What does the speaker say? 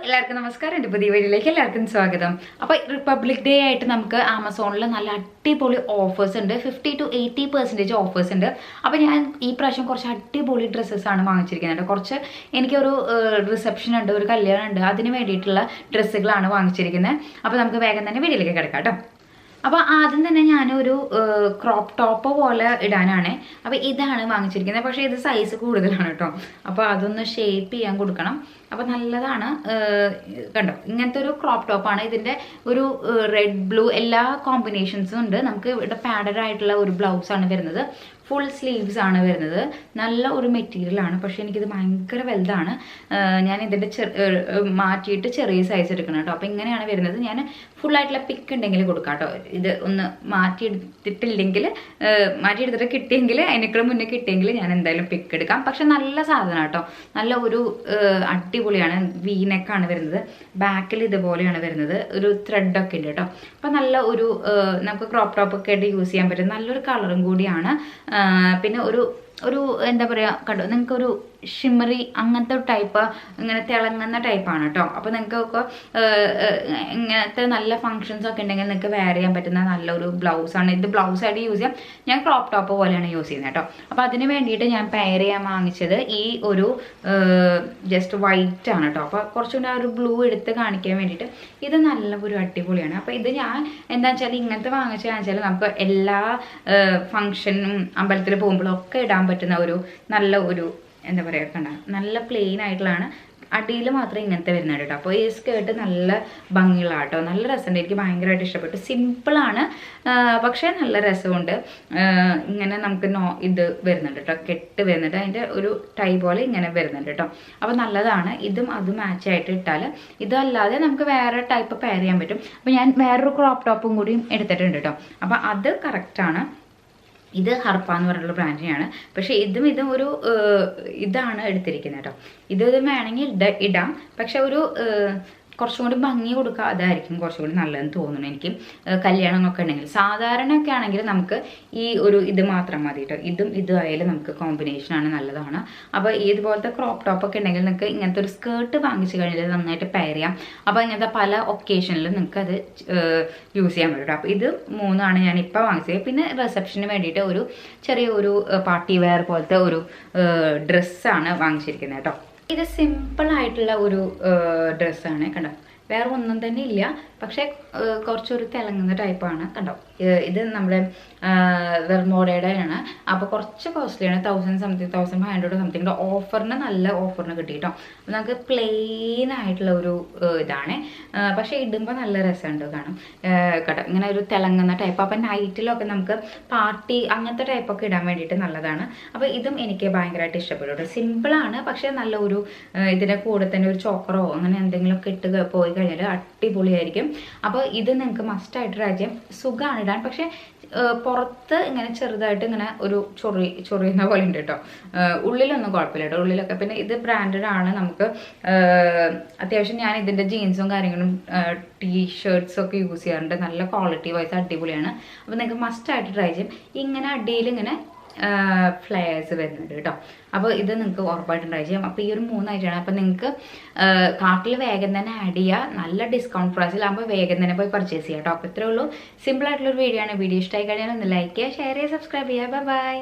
എല്ലാവർക്കും നമസ്കാരം. എൻ്റെ പുതിയ വീഡിയോയിലേക്ക് എല്ലാവർക്കും സ്വാഗതം. അപ്പോൾ റിപ്പബ്ലിക് ഡേ ആയിട്ട് നമുക്ക് ആമസോണിൽ നല്ല അടിപൊളി ഓഫേഴ്സ് ഉണ്ട്. 50 to 80% ഓഫേഴ്സ് ഉണ്ട്. അപ്പോൾ ഞാൻ ഈ പ്രാവശ്യം കുറച്ച് അടിപൊളി ഡ്രസ്സസ് ആണ് വാങ്ങിച്ചിരിക്കുന്നത്. കുറച്ച് എനിക്കൊരു റിസപ്ഷൻ ഉണ്ട്, ഒരു കല്യാണം ഉണ്ട്, അതിന് വേണ്ടിയിട്ടുള്ള ഡ്രസ്സുകളാണ് വാങ്ങിച്ചിരിക്കുന്നത്. അപ്പോൾ നമുക്ക് വേഗം തന്നെ വീഡിയോയിലേക്ക് കിടക്കാം കേട്ടോ. അപ്പോൾ ആദ്യം തന്നെ ഞാനൊരു ക്രോപ്പ് ടോപ്പ് പോലെ ഇടാനാണ്. അപ്പോൾ ഇതാണ് വാങ്ങിച്ചിരിക്കുന്നത്. പക്ഷേ ഇത് സൈസ് കൂടുതലാണ് കേട്ടോ. അപ്പോൾ അതൊന്ന് ഷേപ്പ് ചെയ്യാൻ കൊടുക്കണം. അപ്പോൾ നല്ലതാണ്. കണ്ടോ, ഇങ്ങനത്തെ ഒരു ക്രോപ്പ് ടോപ്പാണ്. ഇതിൻ്റെ ഒരു റെഡ് ബ്ലൂ എല്ലാ കോമ്പിനേഷൻസും ഉണ്ട്. നമുക്ക് ഇവിടെ പാഡഡ് ആയിട്ടുള്ള ഒരു ബ്ലൗസാണ് വരുന്നത്. ഫുൾ സ്ലീവ്സ് ആണ് വരുന്നത്. നല്ല ഒരു മെറ്റീരിയലാണ്. പക്ഷേ എനിക്കിത് ഭയങ്കര വലുതാണ്. ഞാൻ ഇതിൻ്റെ മാറ്റിയിട്ട് ചെറിയ സൈസ് എടുക്കണം കേട്ടോ. അപ്പോൾ ഇങ്ങനെയാണ് വരുന്നത്. ഞാൻ ഫുള്ളായിട്ടുള്ള പിക്ക് ഉണ്ടെങ്കിൽ കൊടുക്കാം കേട്ടോ. ഇത് ഒന്ന് മാറ്റിയെടുത്തിട്ട് കിട്ടിയെങ്കിൽ, അതിനേക്കാൾ മുന്നേ കിട്ടിയെങ്കിൽ ഞാൻ എന്തായാലും പിക്ക് എടുക്കാം. പക്ഷെ നല്ല സാധനം കേട്ടോ. നല്ല ഒരു അടിപൊളിയാണ്. വീനെക്കാണ് വരുന്നത്. ബാക്കിൽ ഇതുപോലെയാണ് വരുന്നത്. ഒരു ത്രെഡൊക്കെ ഉണ്ട് കേട്ടോ. അപ്പം നല്ല ഒരു നമുക്ക് ക്രോപ്പ് ടോപ്പൊക്കെ ആയിട്ട് യൂസ് ചെയ്യാൻ പറ്റും. നല്ലൊരു കളറും കൂടിയാണ്. പിന്നെ ഒരു എന്താ പറയുക, കണ്ടോ, നിങ്ങൾക്കൊരു ഷിമ്മറി അങ്ങനത്തെ ടൈപ്പ്, ഇങ്ങനെ തിളങ്ങുന്ന ടൈപ്പാണ് കേട്ടോ. അപ്പോൾ നിങ്ങൾക്കൊക്കെ ഇങ്ങനത്തെ നല്ല ഫങ്ഷൻസ് ഒക്കെ ഉണ്ടെങ്കിൽ നിങ്ങൾക്ക് വെയർ ചെയ്യാൻ പറ്റുന്ന നല്ലൊരു ബ്ലൗസാണ് ഇത്. ബ്ലൗസായിട്ട് യൂസ് ചെയ്യാം. ഞാൻ ക്രോപ്പ് ടോപ്പ് പോലെയാണ് യൂസ് ചെയ്യുന്നത് കേട്ടോ. അപ്പോൾ അതിന് വേണ്ടിയിട്ട് ഞാൻ പെയർ ചെയ്യാൻ വാങ്ങിച്ചത് ഈ ഒരു ജസ്റ്റ് വൈറ്റ് ആണ് കേട്ടോ. അപ്പോൾ കുറച്ചുകൂടി ആ ഒരു ബ്ലൂ എടുത്ത് കാണിക്കാൻ വേണ്ടിയിട്ട് ഇത് നല്ല ഒരു അടിപൊളിയാണ്. അപ്പോൾ ഇത് ഞാൻ എന്താ വെച്ചാൽ ഇങ്ങനത്തെ വാങ്ങിച്ചതെന്ന് വെച്ചാൽ നമുക്ക് എല്ലാ ഫങ്ഷനും അമ്പലത്തിൽ പോകുമ്പോഴൊക്കെ ഇടാൻ പറ്റുന്ന ഒരു നല്ല ഒരു എന്താ പറയുക, കണ്ട നല്ല പ്ലെയിൻ ആയിട്ടുള്ളതാണ്. അടിയിൽ മാത്രമേ ഇങ്ങനത്തെ വരുന്നുണ്ട് കേട്ടോ. അപ്പോൾ ഈ സ്കേർട്ട് നല്ല ഭംഗിയുള്ള കേട്ടോ. നല്ല രസമുണ്ട്. എനിക്ക് ഭയങ്കരമായിട്ട് ഇഷ്ടപ്പെട്ടു. സിമ്പിളാണ്, പക്ഷേ നല്ല രസമുണ്ട്. ഇങ്ങനെ നമുക്ക് ഇത് വരുന്നുണ്ട് കേട്ടോ, കെട്ട് വരുന്നുണ്ട്. അതിൻ്റെ ഒരു ടൈ പോലെ ഇങ്ങനെ വരുന്നുണ്ട് കേട്ടോ. അപ്പോൾ നല്ലതാണ്. ഇതും അത് മാച്ചായിട്ട് ഇട്ടാൽ. ഇതല്ലാതെ നമുക്ക് വേറെ ടൈപ്പ് പെയർ ചെയ്യാൻ പറ്റും. അപ്പോൾ ഞാൻ വേറൊരു ക്രോപ്പ് ടോപ്പും കൂടി എടുത്തിട്ടുണ്ട് കേട്ടോ. അപ്പോൾ അത് കറക്റ്റാണ്. ഇത് ഹർപ്പ എന്ന് പറഞ്ഞിട്ടുള്ള ബ്രാൻഡിനെയാണ്. പക്ഷേ ഇതും ഒരു ഇതാണ് എടുത്തിരിക്കുന്നത് കേട്ടോ. ഇത് വേണമെങ്കിൽ ഇടാം. പക്ഷെ ഒരു കുറച്ചും കൂടി ഭംഗി കൊടുക്കുക, അതായിരിക്കും കുറച്ചും കൂടി നല്ലതെന്ന് തോന്നുന്നു എനിക്ക്. കല്യാണങ്ങളൊക്കെ ഉണ്ടെങ്കിൽ, സാധാരണയൊക്കെ ആണെങ്കിൽ നമുക്ക് ഈ ഒരു ഇത് മാത്രം മതി കേട്ടോ. ഇതും ആയാലും നമുക്ക് കോമ്പിനേഷനാണ്, നല്ലതാണ്. അപ്പോൾ ഇതുപോലത്തെ ക്രോപ്പ് ടോപ്പൊക്കെ ഉണ്ടെങ്കിൽ നിങ്ങൾക്ക് ഇങ്ങനത്തെ ഒരു സ്കേർട്ട് വാങ്ങിച്ചു കഴിഞ്ഞാൽ നന്നായിട്ട് പെയർ ചെയ്യാം. അപ്പോൾ ഇങ്ങനത്തെ പല ഒക്കേഷനിലും നിങ്ങൾക്ക് അത് യൂസ് ചെയ്യാൻ പറ്റും. അപ്പോൾ ഇത് 3 ഞാൻ ഇപ്പോൾ വാങ്ങിച്ചത്. പിന്നെ റിസപ്ഷന് വേണ്ടിയിട്ട് ഒരു ചെറിയ ഒരു പാർട്ടി വെയർ പോലത്തെ ഒരു ഡ്രസ്സാണ് വാങ്ങിച്ചിരിക്കുന്നത് കേട്ടോ. ഇത് സിമ്പിൾ ആയിട്ടുള്ള ഒരു ഡ്രസ്സാണ് കണ്ടോ. വേറെ ഒന്നും തന്നെ ഇല്ല. പക്ഷേ കുറച്ചൊരു തിളങ്ങുന്ന ടൈപ്പാണ് കണ്ടോ. ഇത് നമ്മുടെ വെർമോഡയുടെ ആണ്. അപ്പോൾ കുറച്ച് കോസ്റ്റ്ലിയാണ്. 1500 സംതിങ് ഓഫറിന്, നല്ല ഓഫറിന് കിട്ടി കേട്ടോ. അപ്പോൾ നമുക്ക് പ്ലെയിൻ ആയിട്ടുള്ള ഒരു ഇതാണ്. പക്ഷേ ഇടുമ്പോൾ നല്ല രസമുണ്ട് കാണാം കേട്ടോ. ഇങ്ങനെ ഒരു തിളങ്ങുന്ന ടൈപ്പ്. അപ്പം നൈറ്റിലൊക്കെ നമുക്ക് പാർട്ടി അങ്ങനത്തെ ടൈപ്പൊക്കെ ഇടാൻ വേണ്ടിയിട്ട് നല്ലതാണ്. അപ്പോൾ ഇതും എനിക്ക് ഭയങ്കരമായിട്ട് ഇഷ്ടപ്പെട്ടു കേട്ടോ. സിമ്പിളാണ്, പക്ഷേ നല്ല ഒരു ഇതിൻ്റെ കൂടെ തന്നെ ഒരു ചോക്കറോ അങ്ങനെ എന്തെങ്കിലുമൊക്കെ ഇട്ട് പോയി കഴിഞ്ഞാൽ അടിപൊളിയായിരിക്കും. അപ്പോൾ ഇത് നിങ്ങൾക്ക് മസ്റ്റായിട്ട് ട്രൈ ചെയ്യാം. സുഖമാണ് ഇടാൻ. പക്ഷേ പുറത്ത് ഇങ്ങനെ ചെറുതായിട്ട് ഇങ്ങനെ ഒരു ചൊറിയുന്ന പോലെ ഉണ്ട് കേട്ടോ. ഉള്ളിലൊന്നും കുഴപ്പമില്ല കേട്ടോ. ഉള്ളിലൊക്കെ പിന്നെ ഇത് ബ്രാൻഡഡ് ആണ്. നമുക്ക് അത്യാവശ്യം ഞാൻ ഇതിൻ്റെ ജീൻസും കാര്യങ്ങളും ടീഷർട്ട്സും ഒക്കെ യൂസ് ചെയ്യാറുണ്ട്. നല്ല ക്വാളിറ്റി വൈസ് അടിപൊളിയാണ്. അപ്പോൾ നിങ്ങൾക്ക് മസ്റ്റായിട്ട് ട്രൈ ചെയ്യും. ഇങ്ങനെ അടിയിൽ ഇങ്ങനെ ഫ്ലെയർസ് വരുന്നുണ്ട് കേട്ടോ. അപ്പോൾ ഇത് നിങ്ങൾക്ക് ഉറപ്പായിട്ടും ട്രൈ ചെയ്യാം. അപ്പോൾ ഈ ഒരു 3 ഐറ്റമാണ്. അപ്പോൾ നിങ്ങൾക്ക് കാർട്ടിൽ വേഗം തന്നെ ആഡ് ചെയ്യുക. നല്ല ഡിസ്കൗണ്ട് പ്രൈസിലാകുമ്പോൾ വേഗം തന്നെ പോയി പർച്ചേസ് ചെയ്യാം കേട്ടോ. അപ്പോൾ ഇത്രേ ഉള്ളൂ. സിമ്പിൾ ആയിട്ടുള്ളൊരു വീഡിയോ ആണ്. വീഡിയോ ഇഷ്ടമായി കഴിഞ്ഞാൽ ഒന്ന് ലൈക്ക് ചെയ്യുക, ഷെയർ ചെയ്യുക, സബ്സ്ക്രൈബ് ചെയ്യുക. ബൈ.